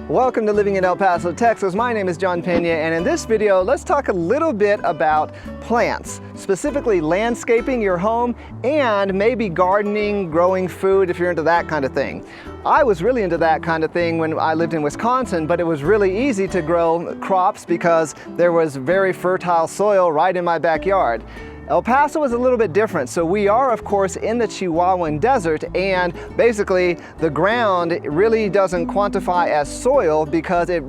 Welcome to Living in El Paso, Texas. My name is John Peña, and in this video, let's talk a little bit about plants, specifically landscaping your home and maybe gardening, growing food if you're into that kind of thing. I was really into that kind of thing when I lived in Wisconsin, but it was really easy to grow crops because there was very fertile soil right in my backyard. El Paso is a little bit different. So we are, of course, in the Chihuahuan Desert, and basically the ground really doesn't quantify as soil because it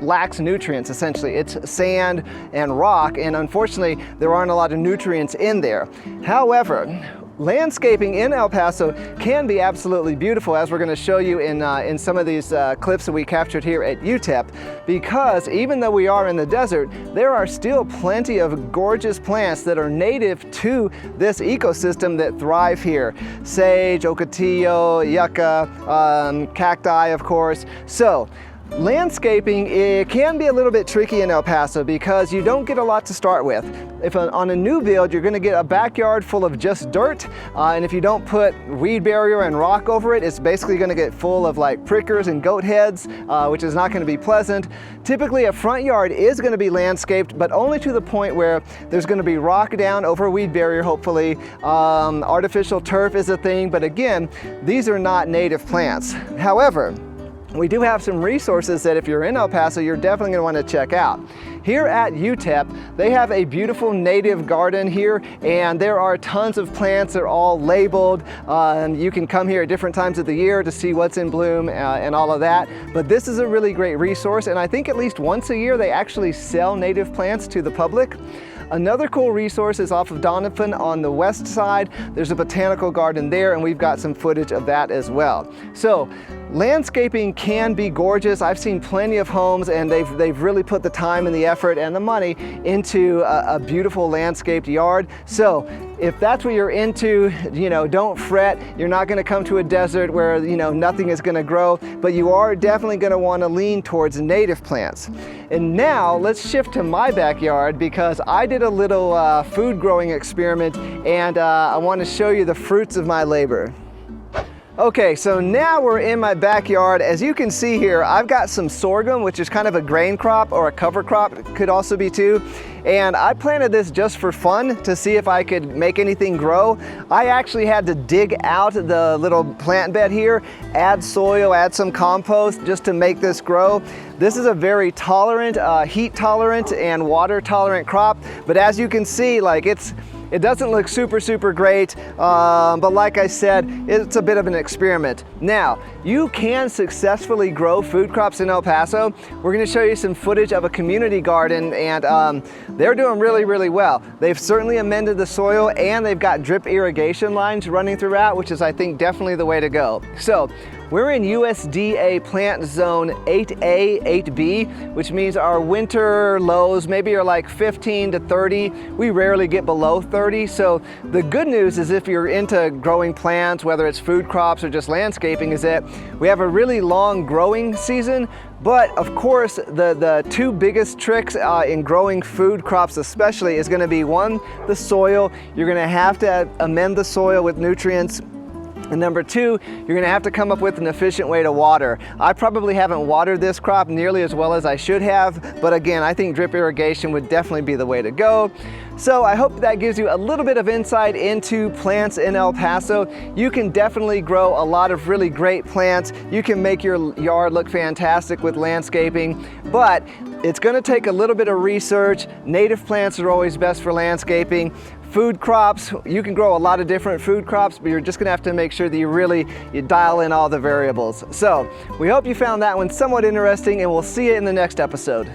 lacks nutrients, essentially. It's sand and rock, and unfortunately there aren't a lot of nutrients in there. However, landscaping in El Paso can be absolutely beautiful, as we're going to show you in some of these clips that we captured here at UTEP, because even though we are in the desert, there are still plenty of gorgeous plants that are native to this ecosystem that thrive here. Sage, ocotillo, yucca, cacti, of course. So landscaping, it can be a little bit tricky in El Paso because you don't get a lot to start with. If on a new build, you're going to get a backyard full of just dirt, and if you don't put weed barrier and rock over it, it's basically going to get full of like prickers and goat heads, which is not going to be pleasant. Typically a front yard is going to be landscaped, but only to the point where there's going to be rock down over weed barrier, hopefully. Artificial turf is a thing, but again, these are not native plants. However, we do have some resources that if you're in El Paso, you're definitely going to want to check out. Here at UTEP, they have a beautiful native garden here, and there are tons of plants. They're all labeled. You can come here at different times of the year to see what's in bloom and all of that. But this is a really great resource, and I think at least once a year they actually sell native plants to the public. Another cool resource is off of Donovan on the west side. There's a botanical garden there, and we've got some footage of that as well. So landscaping can be gorgeous. I've seen plenty of homes, and they've really put the time and the effort and the money into a beautiful landscaped yard. So if that's what you're into, don't fret. You're not going to come to a desert where nothing is going to grow, but you are definitely going to want to lean towards native plants. And now let's shift to my backyard, because I did a little food growing experiment, and I want to show you the fruits of my labor. Okay, so now we're in my backyard. As you can see here, I've got some sorghum, which is kind of a grain crop or a cover crop, it could also be too. And I planted this just for fun to see if I could make anything grow. I actually had to dig out the little plant bed here, add soil, add some compost just to make this grow. This is a very tolerant, heat tolerant and water tolerant crop, but as you can see, it doesn't look super great, but like I said, it's a bit of an experiment. Now, you can successfully grow food crops in El Paso. We're going to show you some footage of a community garden, and they're doing really well. They've certainly amended the soil, and they've got drip irrigation lines running throughout, which is, I think, definitely the way to go. So we're in USDA plant zone 8A, 8B, which means our winter lows maybe are like 15 to 30. We rarely get below 30. So the good news is, if you're into growing plants, whether it's food crops or just landscaping, is that we have a really long growing season. But of course, the two biggest tricks in growing food crops especially is going to be, one, the soil. You're going to have to amend the soil with nutrients. And number two, you're going to have to come up with an efficient way to water. I probably haven't watered this crop nearly as well as I should have, but again, I think drip irrigation would definitely be the way to go. So I hope that gives you a little bit of insight into plants in El Paso. You can definitely grow a lot of really great plants. You can make your yard look fantastic with landscaping, but it's going to take a little bit of research. Native plants are always best for landscaping. Food crops, you can grow a lot of different food crops, but you're just gonna have to make sure that you dial in all the variables. So we hope you found that one somewhat interesting, and we'll see you in the next episode.